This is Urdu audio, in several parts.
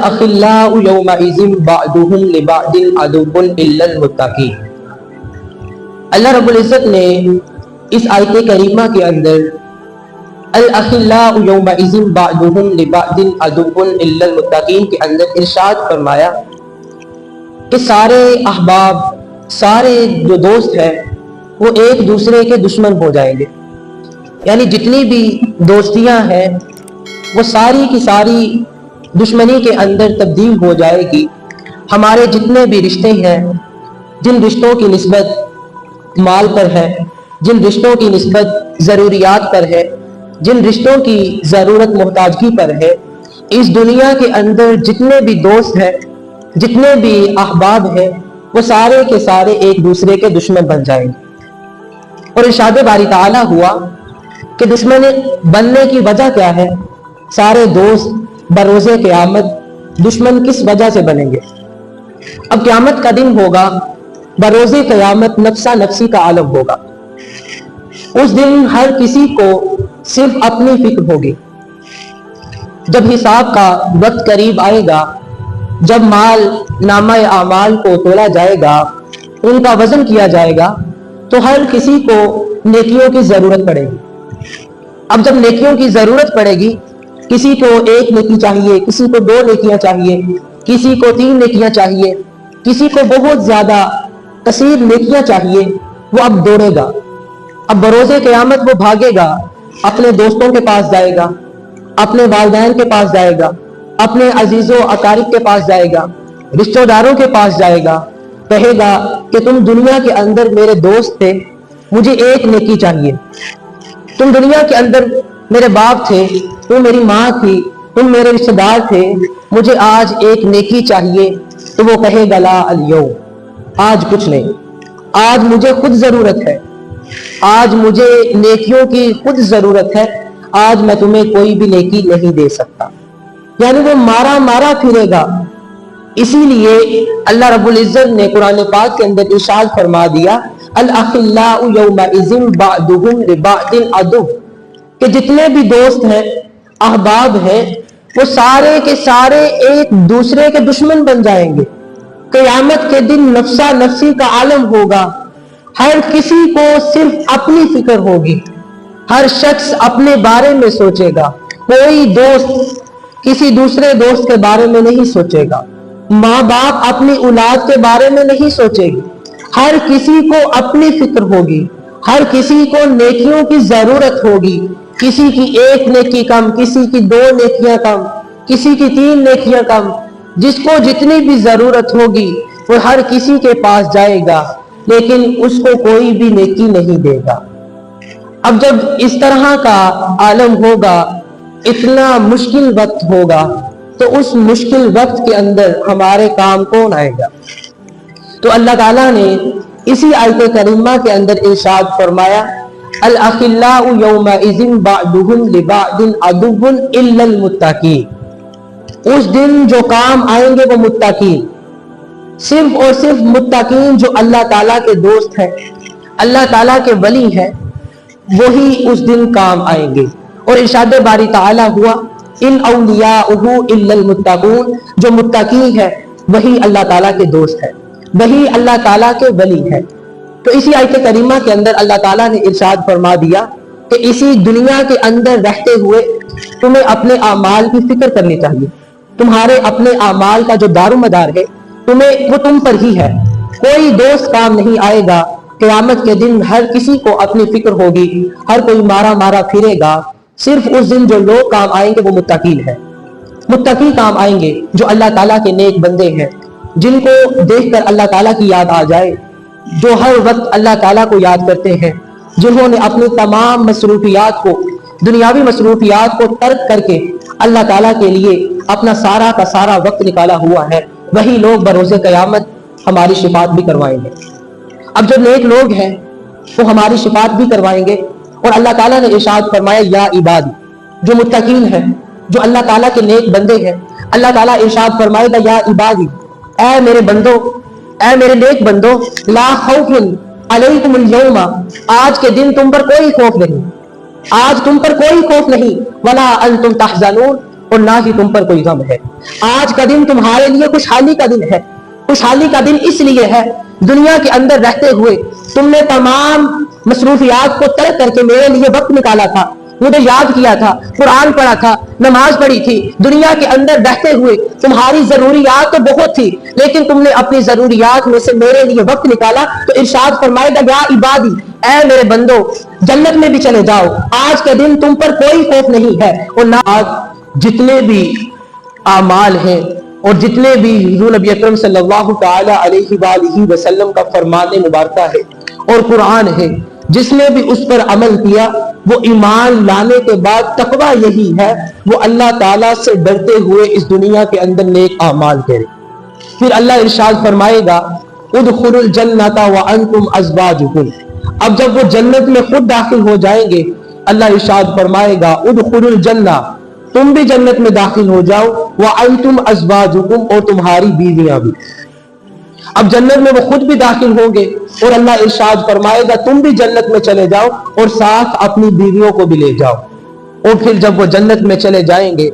الاخلاء یومئذ بعضهم لبعض عدو الا المتقین۔ اللہ رب العزت نے اس آیت کریمہ کے اندر الاخلاء یومئذ بعضهم لبعض عدو الا المتقین کے اندر ارشاد فرمایا کہ سارے احباب، سارے جو دوست ہیں وہ ایک دوسرے کے دشمن ہو جائیں گے، یعنی جتنی بھی دوستیاں ہیں وہ ساری کی ساری دشمنی کے اندر تبدیل ہو جائے گی۔ ہمارے جتنے بھی رشتے ہیں، جن رشتوں کی نسبت مال پر ہے، جن رشتوں کی نسبت ضروریات پر ہے، جن رشتوں کی ضرورت محتاجگی پر ہے، اس دنیا کے اندر جتنے بھی دوست ہیں، جتنے بھی احباب ہیں، وہ سارے کے سارے ایک دوسرے کے دشمن بن جائیں گے۔ اور ارشاد باری تعالیٰ ہوا کہ دشمن بننے کی وجہ کیا ہے؟ سارے دوست بروز قیامت دشمن کس وجہ سے بنیں گے؟ اب قیامت کا دن ہوگا، بروز قیامت نفسا نفسی کا عالم ہوگا۔ اس دن ہر کسی کو صرف اپنی فکر ہوگی۔ جب حساب کا وقت قریب آئے گا، جب مال نامہ اعمال کو تولا جائے گا، ان کا وزن کیا جائے گا، تو ہر کسی کو نیکیوں کی ضرورت پڑے گی۔ اب جب نیکیوں کی ضرورت پڑے گی، کسی کو ایک نیکی چاہیے، کسی کو 2 نیکیاں چاہیے، کسی کو 3 نیکیاں چاہیے، کسی کو بہت زیادہ کثیر نیکیاں چاہیے، وہ اب دوڑے گا۔ اب بروز قیامت وہ بھاگے گا، اپنے دوستوں کے پاس جائے گا، اپنے والدین کے پاس جائے گا، اپنے عزیز و اقارب کے پاس جائے گا، رشتہ داروں کے پاس جائے گا، کہے گا کہ تم دنیا کے اندر میرے دوست تھے، مجھے ایک نیکی چاہیے۔ تم دنیا کے اندر میرے باپ تھے، تم میری ماں تھی، تم میرے رشتہ دار تھے، مجھے آج ایک نیکی چاہیے۔ تو وہ کہے گا لا الیوم، آج کچھ نہیں، آج مجھے خود ضرورت ہے، آج مجھے نیکیوں کی خود ضرورت ہے، آج میں تمہیں کوئی بھی نیکی نہیں دے سکتا۔ یعنی وہ مارا مارا پھرے گا۔ اسی لیے اللہ رب العزت نے قرآن پاک کے اندر ارشاد فرما دیا الاخلاء یومئذ بعضهم لبعض عدو، کہ جتنے بھی دوست ہیں، احباب ہیں، وہ سارے کے سارے ایک دوسرے کے دشمن بن جائیں گے۔ قیامت کے دن نفسا نفسی کا عالم ہوگا، ہر کسی کو صرف اپنی فکر ہوگی، ہر شخص اپنے بارے میں سوچے گا، کوئی دوست کسی دوسرے دوست کے بارے میں نہیں سوچے گا، ماں باپ اپنی اولاد کے بارے میں نہیں سوچے گی، ہر کسی کو اپنی فکر ہوگی، ہر کسی کو نیکیوں کی ضرورت ہوگی، کسی کی 1 نیکی کم، کسی کی 2 نیکیاں کم، کسی کی 3 نیکیاں کم، جس کو جتنی بھی ضرورت ہوگی وہ ہر کسی کے پاس جائے گا، لیکن اس کو کوئی بھی نیکی نہیں دے گا۔ اب جب اس طرح کا عالم ہوگا، اتنا مشکل وقت ہوگا، تو اس مشکل وقت کے اندر ہمارے کام کون آئے گا؟ تو اللہ تعالیٰ نے اسی آیت کریمہ کے اندر ارشاد فرمایا الاخلاء یومئذ بعضهم لبعض عدو الا المتقین۔ اس دن جو کام آئیں گے وہ متقین، صرف اور صرف متقین جو اللہ تعالیٰ کے دوست ہیں، اللہ تعالیٰ کے ولی ہیں، وہی اس دن کام آئیں گے۔ اور ارشاد باری تعالیٰ ہوا ان اولیاءہ الا المتقون، جو متقی ہے وہی اللہ تعالیٰ کے دوست ہے، وہی اللہ تعالیٰ کے ولی ہے۔ تو اسی آیت کریمہ کے اندر اللہ تعالیٰ نے ارشاد فرما دیا کہ اسی دنیا کے اندر رہتے ہوئے تمہیں اپنے اعمال کی فکر کرنی چاہیے۔ تمہارے اپنے اعمال کا جو دار و مدار ہے وہ تم پر ہی ہے، کوئی دوست کام نہیں آئے گا۔ قیامت کے دن ہر کسی کو اپنی فکر ہوگی، ہر کوئی مارا مارا پھرے گا۔ صرف اس دن جو لوگ کام آئیں گے وہ متقین ہیں، متقی کام آئیں گے، جو اللہ تعالیٰ کے نیک بندے ہیں، جن کو دیکھ کر اللہ تعالیٰ کی یاد آ جائے، جو ہر وقت اللہ تعالیٰ کو یاد کرتے ہیں، جنہوں نے اپنی تمام مصروفیات کو، دنیاوی مصروفیات کو ترک کر کے اللہ تعالیٰ کے لیے اپنا سارا کا سارا وقت نکالا ہوا ہے، وہی لوگ بروز قیامت ہماری شفاعت بھی کروائیں گے۔ اب جو نیک لوگ ہیں وہ ہماری شفاعت بھی کروائیں گے۔ اور اللہ تعالیٰ نے ارشاد فرمایا یا عبادی، جو متقین ہیں، جو اللہ تعالیٰ کے نیک بندے ہیں، اللہ تعالیٰ ارشاد فرمائے گا یا عبادی، اے میرے بندو، اے میرے نیک بندو، لا خوف علیکم اليوم، آج کے دن تم پر کوئی خوف نہیں، آج تم پر کوئی خوف نہیں، ولا انتم تحزنون، اور نہ ہی تم پر کوئی غم ہے۔ آج کا دن تمہارے لیے خوشحالی کا دن ہے۔ خوشحالی کا دن اس لیے ہے، دنیا کے اندر رہتے ہوئے تم نے تمام مصروفیات کو ترک کر کے میرے لیے وقت نکالا تھا، مجھے یاد کیا تھا، قرآن پڑھا تھا، نماز پڑھی تھی۔ دنیا کے اندر رہتے ہوئے تمہاری ضروریات تو بہت تھی، لیکن تم نے اپنی ضروریات میں سے میرے لیے وقت نکالا۔ تو ارشاد فرمائے گا یا عبادی، اے میرے بندو، جنت میں بھی چلے جاؤ، آج کے دن تم پر کوئی خوف نہیں ہے۔ اور نہ آج جتنے بھی اعمال ہیں اور جتنے بھی حضور نبی اکرم صلی اللہ تعالی علیہ وآلہ وسلم کا فرمان مبارکہ ہے اور قرآن ہے، جس نے بھی اس پر عمل کیا وہ ایمان لانے کے بعد تقوی یہی ہے، وہ اللہ تعالیٰ سے ڈرتے ہوئے اس دنیا کے اندر نیک اعمال کرے۔ پھر اللہ ارشاد فرمائے گا ادخلوا الجنۃ وانتم ازواجکم، اب جب وہ جنت میں خود داخل ہو جائیں گے اللہ ارشاد فرمائے گا ادخلوا الجنہ، تم بھی جنت میں داخل ہو جاؤ، وانتم ازواجکم، اور تمہاری بیویاں بھی۔ اب جنت میں وہ خود بھی داخل ہوں گے اور اللہ ارشاد فرمائے گا تم بھی جنت میں چلے جاؤ اور ساتھ اپنی بیویوں کو بھی لے جاؤ۔ اور پھر جب وہ جنت میں چلے جائیں گے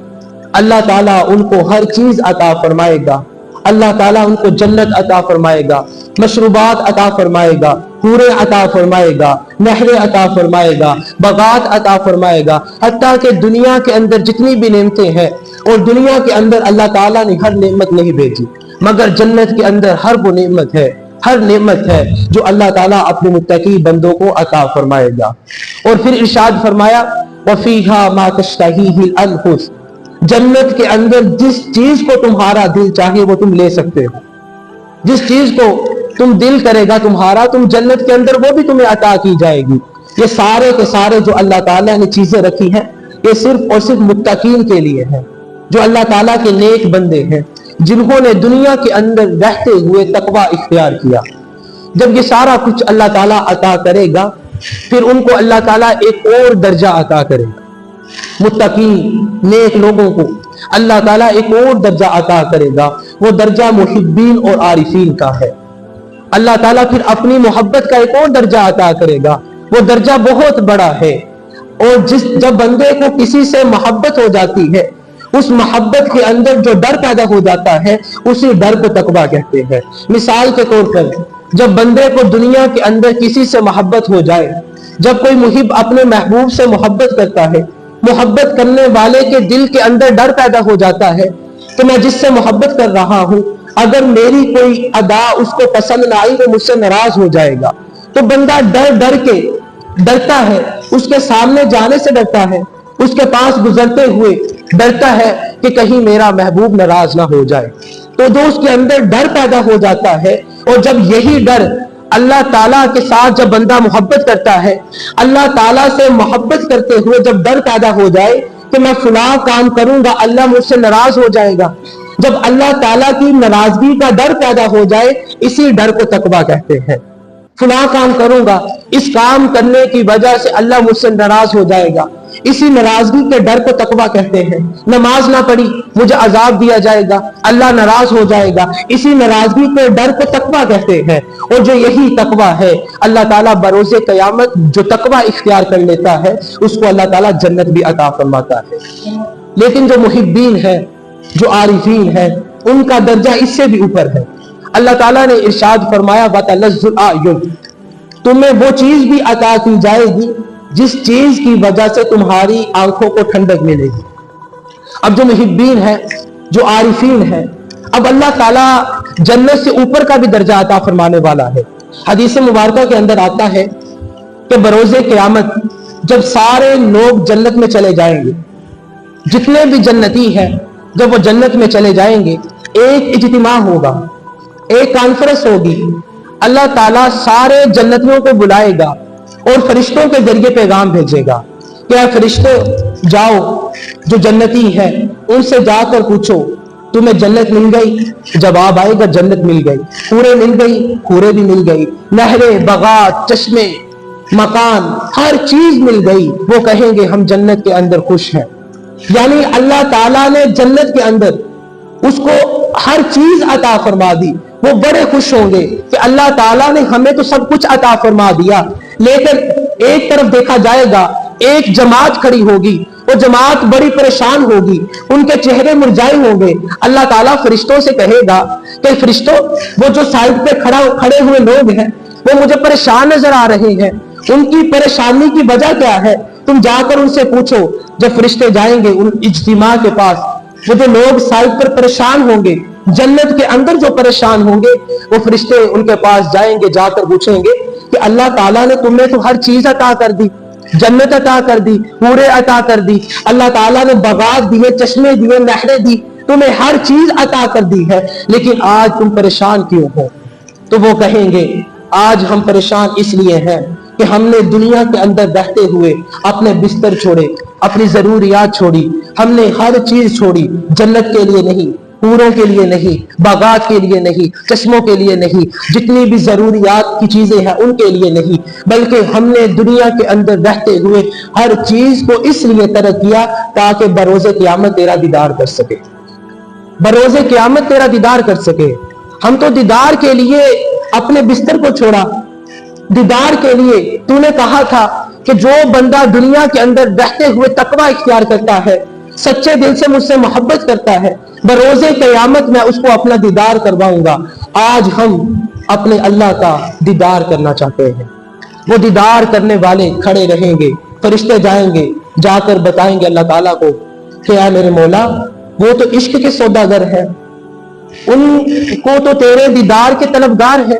اللہ تعالیٰ ان کو ہر چیز عطا فرمائے گا، اللہ تعالیٰ ان کو جنت عطا فرمائے گا، مشروبات عطا فرمائے گا، حوریں عطا فرمائے گا، نہریں عطا فرمائے گا، باغات عطا فرمائے گا، حتیٰ کہ دنیا کے اندر جتنی بھی نعمتیں ہیں، اور دنیا کے اندر اللہ تعالیٰ نے ہر نعمت نہیں بھیجی، مگر جنت کے اندر ہر وہ نعمت ہے، ہر نعمت ہے جو اللہ تعالیٰ اپنے متقی بندوں کو عطا فرمائے گا۔ اور پھر ارشاد فرمایا وَفِيهَا مَا تَشْتَهِيهِ الْأَنفُسُ، جنت کے اندر جس چیز کو تمہارا دل چاہے وہ تم لے سکتے ہو، جس چیز کو تم دل کرے گا تمہارا، تم جنت کے اندر وہ بھی تمہیں عطا کی جائے گی۔ یہ سارے کے سارے جو اللہ تعالیٰ نے چیزیں رکھی ہیں یہ صرف اور صرف متقین کے لیے ہے، جو اللہ تعالیٰ کے نیک بندے ہیں، جنہوں نے دنیا کے اندر رہتے ہوئے تقوی اختیار کیا۔ جب یہ سارا کچھ اللہ تعالیٰ عطا کرے گا پھر ان کو اللہ تعالیٰ ایک اور درجہ عطا کرے گا، متقین نیک لوگوں کو اللہ تعالیٰ ایک اور درجہ عطا کرے گا، وہ درجہ محبین اور عارفین کا ہے۔ اللہ تعالیٰ پھر اپنی محبت کا ایک اور درجہ عطا کرے گا، وہ درجہ بہت بڑا ہے۔ اور جب بندے کو کسی سے محبت ہو جاتی ہے اس محبت کے اندر جو ڈر پیدا ہو جاتا ہے اسی ڈر کو تقویٰ کہتے ہیں۔ مثال کے طور پر جب بندے کو دنیا کے اندر کسی سے محبت ہو جائے، جب کوئی محب اپنے محبوب سے محبت کرتا ہے، محبت کرنے والے کے دل کے اندر ڈر پیدا ہو جاتا ہے کہ میں جس سے محبت کر رہا ہوں اگر میری کوئی ادا اس کو پسند نہ آئی وہ مجھ سے ناراض ہو جائے گا، تو بندہ ڈرتا ہے، اس کے سامنے جانے سے ڈرتا ہے، اس کے پاس گزرتے ہوئے ڈرتا ہے کہ کہیں میرا محبوب ناراض نہ ہو جائے۔ تو جو اس کے اندر ڈر پیدا ہو جاتا ہے، اور جب یہی ڈر اللہ تعالیٰ کے ساتھ جب بندہ محبت کرتا ہے، اللہ تعالیٰ سے محبت کرتے ہوئے جب ڈر پیدا ہو جائے کہ میں فلاں کام کروں گا اللہ مجھ سے ناراض ہو جائے گا، جب اللہ تعالیٰ کی ناراضگی کا ڈر پیدا ہو جائے اسی ڈر کو تقویٰ کہتے ہیں۔ فلاں کام کروں گا، اس کام کرنے کی وجہ سے اللہ مجھ سے ناراض ہو جائے گا، اسی ناراضگی کے ڈر کو تقویٰ کہتے ہیں۔ نماز نہ پڑھی مجھے عذاب دیا جائے گا، اللہ ناراض ہو جائے گا، اسی ناراضگی کے ڈر کو تقویٰ کہتے ہیں۔ اور جو یہی تقویٰ ہے اللہ تعالیٰ بروز قیامت جو تقویٰ اختیار کر لیتا ہے اس کو اللہ تعالیٰ جنت بھی عطا فرماتا ہے۔ لیکن جو محبین ہے، جو عارفین ہے، ان کا درجہ اس سے بھی اوپر ہے۔ اللہ تعالیٰ نے ارشاد فرمایا وَتَلَذُّ الْأَعْيُنُ، تمہیں وہ چیز بھی عطا کی جائے گی جس چیز کی وجہ سے تمہاری آنکھوں کو ٹھنڈک ملے گی۔ اب جو محبین ہے، جو عارفین ہے، اب اللہ تعالیٰ جنت سے اوپر کا بھی درجہ عطا فرمانے والا ہے۔ حدیث مبارکہ کے اندر آتا ہے کہ بروز قیامت جب سارے لوگ جنت میں چلے جائیں گے، جتنے بھی جنتی ہیں جب وہ جنت میں چلے جائیں گے ایک اجتماع ہوگا، ایک کانفرنس ہوگی، اللہ تعالیٰ سارے جنتیوں کو بلائے گا اور فرشتوں کے ذریعے پیغام بھیجے گا کہ اے فرشتے جاؤ جو جنتی ہے ان سے جا کر پوچھو تمہیں جنت مل گئی؟ جواب آئے گا جنت مل گئی۔ حوریں مل گئی؟ حوریں بھی مل گئی۔ نہریں، باغات، چشمے، مکان، ہر چیز مل گئی۔ وہ کہیں گے ہم جنت کے اندر خوش ہیں۔ یعنی اللہ تعالیٰ نے جنت کے اندر اس کو ہر چیز عطا فرما دی، وہ بڑے خوش ہوں گے کہ اللہ تعالیٰ نے ہمیں تو سب کچھ عطا فرما دیا۔ لیکن ایک طرف دیکھا جائے گا ایک جماعت کھڑی ہوگی وہ جماعت بڑی پریشان ہوگی، ان کے چہرے مرجھائے ہوں گے۔ اللہ تعالیٰ فرشتوں سے کہے گا کہ فرشتوں، وہ جو سائڈ پہ کھڑے ہوئے لوگ ہیں وہ مجھے پریشان نظر آ رہے ہیں، ان کی پریشانی کی وجہ کیا ہے؟ تم جا کر ان سے پوچھو۔ جب فرشتے جائیں گے ان اجتماع کے پاس، وہ جو لوگ سائڈ پر پریشان ہوں گے، جنت کے اندر جو پریشان ہوں گے، وہ فرشتے ان کے پاس جائیں گے، جا کر پوچھیں گے کہ اللہ تعالیٰ نے تمہیں تو ہر چیز عطا کر دی، جنت عطا کر دی، پورے عطا کر دی، اللہ تعالیٰ نے باغات دیے، چشمے دیے، نہریں دی، تمہیں ہر چیز عطا کر دی ہے، لیکن آج تم پریشان کیوں ہو؟ تو وہ کہیں گے آج ہم پریشان اس لیے ہیں کہ ہم نے دنیا کے اندر رہتے ہوئے اپنے بستر چھوڑے، اپنی ضروریات چھوڑی، ہم نے ہر چیز چھوڑی، جنت کے لیے نہیں، حوروں کے لیے نہیں، باغات کے لیے نہیں، چشموں کے لیے نہیں، جتنی بھی ضروریات کی چیزیں ہیں ان کے لیے نہیں، بلکہ ہم نے دنیا کے اندر رہتے ہوئے ہر چیز کو اس لیے ترک کیا تاکہ بروز قیامت تیرا دیدار کر سکے، بروز قیامت تیرا دیدار کر سکے۔ ہم تو دیدار کے لیے اپنے بستر کو چھوڑا، دیدار کے لیے تو نے کہا تھا کہ جو بندہ دنیا کے اندر رہتے ہوئے تقوی اختیار کرتا ہے، سچے دل سے مجھ سے محبت کرتا ہے، بروز قیامت میں اس کو اپنا دیدار کرواؤں گا۔ آج ہم اپنے اللہ کا دیدار کرنا چاہتے ہیں، وہ دیدار کرنے والے کھڑے رہیں گے، فرشتے جائیں گے، جا کر بتائیں گے اللہ تعالیٰ کو کہ اے میرے مولا، وہ تو عشق کے سوداگر ہیں، ان کو تو تیرے دیدار کے طلبگار ہیں،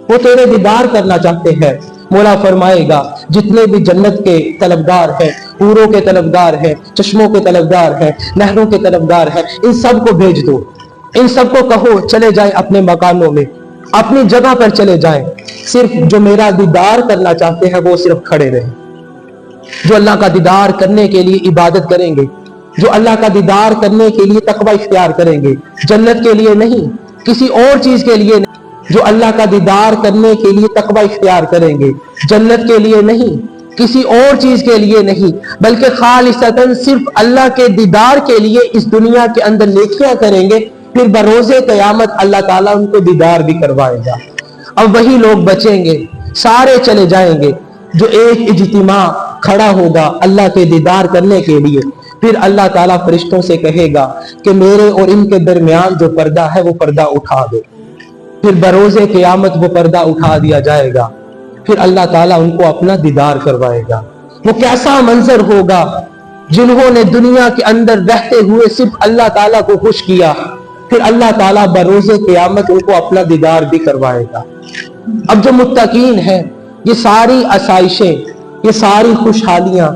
وہ تیرے دیدار کرنا چاہتے ہیں۔ مولا فرمائے گا جتنے بھی جنت کے طلبگار ہیں، حوروں کے طلبگار ہیں، چشموں کے طلبگار ہیں، نہروں کے طلبگار ہیں، ان سب کو بھیج دو، ان سب کو کہو چلے جائیں اپنے مکانوں میں، اپنی جگہ پر چلے جائیں، صرف جو میرا دیدار کرنا چاہتے ہیں وہ صرف کھڑے رہیں، جو اللہ کا دیدار کرنے کے لیے عبادت کریں گے، جو اللہ کا دیدار کرنے کے لیے تقوی اختیار کریں گے، جنت کے لیے نہیں، کسی اور چیز کے لیے نہیں، جو اللہ کا دیدار کرنے کے لیے تقوی اختیار کریں گے، جنت کے لیے نہیں، کسی اور چیز کے لیے نہیں، بلکہ خالصتاً صرف اللہ کے دیدار کے لیے اس دنیا کے اندر نیکیاں کریں گے، پھر بروز قیامت اللہ تعالیٰ ان کو دیدار بھی کروائے گا۔ اب وہی لوگ بچیں گے، سارے چلے جائیں گے، جو ایک اجتماع کھڑا ہوگا اللہ کے دیدار کرنے کے لیے۔ پھر اللہ تعالیٰ فرشتوں سے کہے گا کہ میرے اور ان کے درمیان جو پردہ ہے وہ پردہ اٹھا دو، پھر بروز قیامت وہ پردہ اٹھا دیا جائے گا، پھر اللہ تعالیٰ ان کو اپنا دیدار کروائے گا۔ وہ کیسا منظر ہوگا جنہوں نے دنیا کے اندر رہتے ہوئے صرف اللہ تعالیٰ کو خوش کیا، پھر اللہ تعالیٰ بروز قیامت ان کو اپنا دیدار بھی کروائے گا۔ اب جو متقین ہیں، یہ ساری آسائشیں، یہ ساری خوشحالیاں،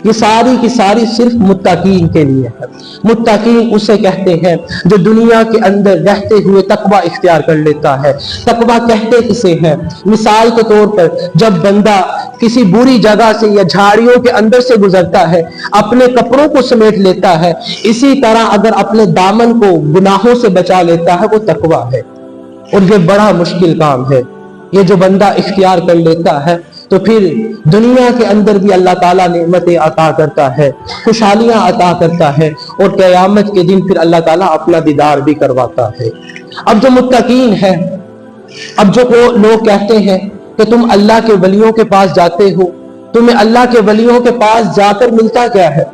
یہ ساری کی ساری صرف متقین کے لیے ہے۔ متقین اسے کہتے ہیں جو دنیا کے اندر رہتے ہوئے تقوی اختیار کر لیتا ہے۔ تقوی کہتے کسے ہیں؟ مثال کے طور پر جب بندہ کسی بری جگہ سے یا جھاڑیوں کے اندر سے گزرتا ہے، اپنے کپڑوں کو سمیٹ لیتا ہے، اسی طرح اگر اپنے دامن کو گناہوں سے بچا لیتا ہے وہ تقوی ہے، اور یہ بڑا مشکل کام ہے۔ یہ جو بندہ اختیار کر لیتا ہے تو پھر دنیا کے اندر بھی اللہ تعالیٰ نعمتیں عطا کرتا ہے، خوشحالیاں عطا کرتا ہے، اور قیامت کے دن پھر اللہ تعالیٰ اپنا دیدار بھی کرواتا ہے۔ اب جو متقین ہیں، اب جو لوگ کہتے ہیں کہ تم اللہ کے ولیوں کے پاس جاتے ہو، تمہیں اللہ کے ولیوں کے پاس جا کر ملتا کیا ہے؟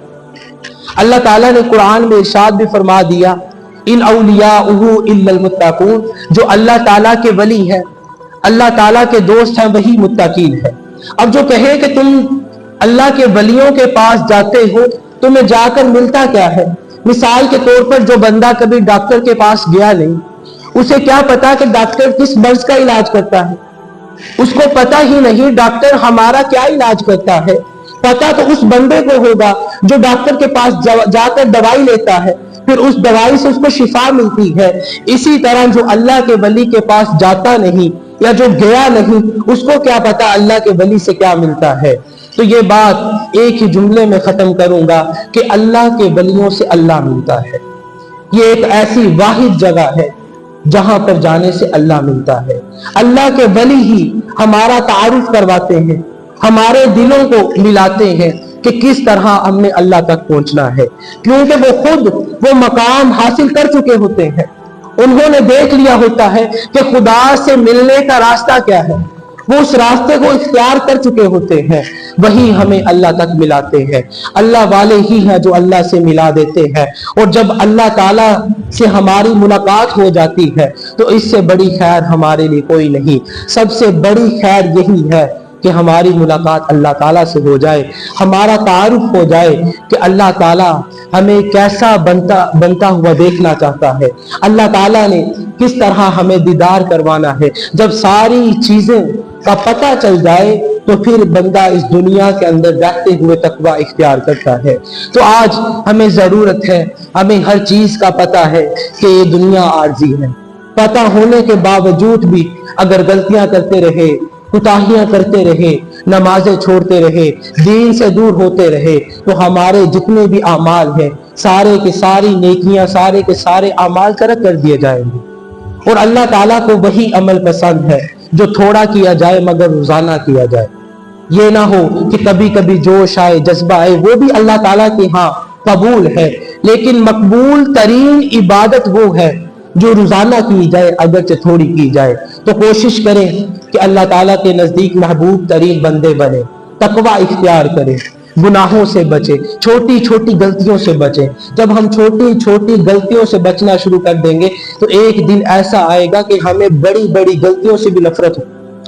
اللہ تعالیٰ نے قرآن میں ارشاد بھی فرما دیا ان اولیاءہ الا المتقون، جو اللہ تعالیٰ کے ولی ہیں، اللہ تعالیٰ کے دوست ہیں، وہی متقین ہے۔ اب جو کہے کہ تم اللہ کے ولیوں کے پاس جاتے ہو، تمہیں جا کر ملتا کیا ہے؟ مثال کے طور پر جو بندہ کبھی ڈاکٹر کے پاس گیا نہیں، اسے کیا پتا کہ ڈاکٹر کس مرض کا علاج کرتا ہے؟ اس کو پتا ہی نہیں ڈاکٹر ہمارا کیا علاج کرتا ہے۔ پتا تو اس بندے کو ہوگا جو ڈاکٹر کے پاس جا کر دوائی لیتا ہے، پھر اس دوائی سے اس کو شفا ملتی ہے۔ اسی طرح جو اللہ کے ولی کے پاس جاتا نہیں یا جو گیا نہیں، اس کو کیا پتا اللہ کے ولی سے کیا ملتا ہے۔ تو یہ بات ایک ہی جملے میں ختم کروں گا کہ اللہ کے ولیوں سے اللہ ملتا ہے۔ یہ ایک ایسی واحد جگہ ہے جہاں پر جانے سے اللہ ملتا ہے۔ اللہ کے ولی ہی ہمارا تعارف کرواتے ہیں، ہمارے دلوں کو ملاتے ہیں کہ کس طرح ہم نے اللہ تک پہنچنا ہے، کیونکہ وہ خود وہ مقام حاصل کر چکے ہوتے ہیں۔ انہوں نے دیکھ لیا ہوتا ہے کہ خدا سے ملنے کا راستہ کیا ہے، وہ اس راستے کو اختیار کر چکے ہوتے ہیں، وہی ہمیں اللہ تک ملاتے ہیں۔ اللہ والے ہی ہیں جو اللہ سے ملا دیتے ہیں، اور جب اللہ تعالیٰ سے ہماری ملاقات ہو جاتی ہے تو اس سے بڑی خیر ہمارے لیے کوئی نہیں۔ سب سے بڑی خیر یہی ہے کہ ہماری ملاقات اللہ تعالیٰ سے ہو جائے، ہمارا تعارف ہو جائے کہ اللہ تعالیٰ ہمیں کیسا بنتا ہوا دیکھنا چاہتا ہے، اللہ تعالیٰ نے کس طرح ہمیں دیدار کروانا ہے۔ جب ساری چیزیں کا پتہ چل جائے تو پھر بندہ اس دنیا کے اندر رہتے ہوئے تقوی اختیار کرتا ہے۔ تو آج ہمیں ضرورت ہے، ہمیں ہر چیز کا پتہ ہے کہ یہ دنیا عارضی ہے، پتہ ہونے کے باوجود بھی اگر غلطیاں کرتے رہے، کوتاہیاں کرتے رہے، نمازیں چھوڑتے رہے، دین سے دور ہوتے رہے، تو ہمارے جتنے بھی اعمال ہیں سارے کے ساری نیکیاں، سارے کے سارے اعمال ترک کر دیے جائیں گے۔ اور اللہ تعالیٰ کو وہی عمل پسند ہے جو تھوڑا کیا جائے مگر روزانہ کیا جائے۔ یہ نہ ہو کہ کبھی کبھی جوش آئے، جذبہ آئے، وہ بھی اللہ تعالیٰ کے ہاں قبول ہے، لیکن مقبول ترین عبادت وہ ہے جو روزانہ کی جائے اگرچہ تھوڑی کی جائے۔ تو کوشش کریں کہ اللہ تعالیٰ کے نزدیک محبوب ترین بندے بنے، تقوی اختیار کریں، گناہوں سے بچیں، چھوٹی چھوٹی غلطیوں سے بچیں۔ جب ہم چھوٹی چھوٹی غلطیوں سے بچنا شروع کر دیں گے تو ایک دن ایسا آئے گا کہ ہمیں بڑی بڑی غلطیوں سے بھی نفرت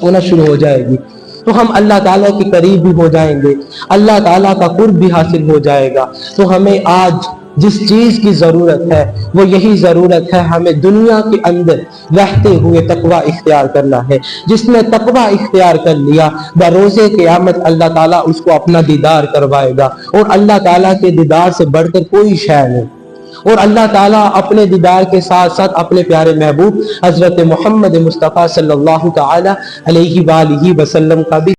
ہونا شروع ہو جائے گی، تو ہم اللہ تعالیٰ کے قریب بھی ہو جائیں گے، اللہ تعالیٰ کا قرب بھی حاصل ہو جائے گا۔ تو ہمیں آج جس چیز کی ضرورت ہے وہ یہی ضرورت ہے، ہمیں دنیا کے اندر رہتے ہوئے تقوی اختیار کرنا ہے۔ جس نے تقوی اختیار کر لیا بروز قیامت اللہ تعالیٰ اس کو اپنا دیدار کروائے گا، اور اللہ تعالیٰ کے دیدار سے بڑھ کر کوئی شے نہیں۔ اور اللہ تعالیٰ اپنے دیدار کے ساتھ ساتھ اپنے پیارے محبوب حضرت محمد مصطفیٰ صلی اللہ تعالی علیہ وآلہ وسلم کا بھی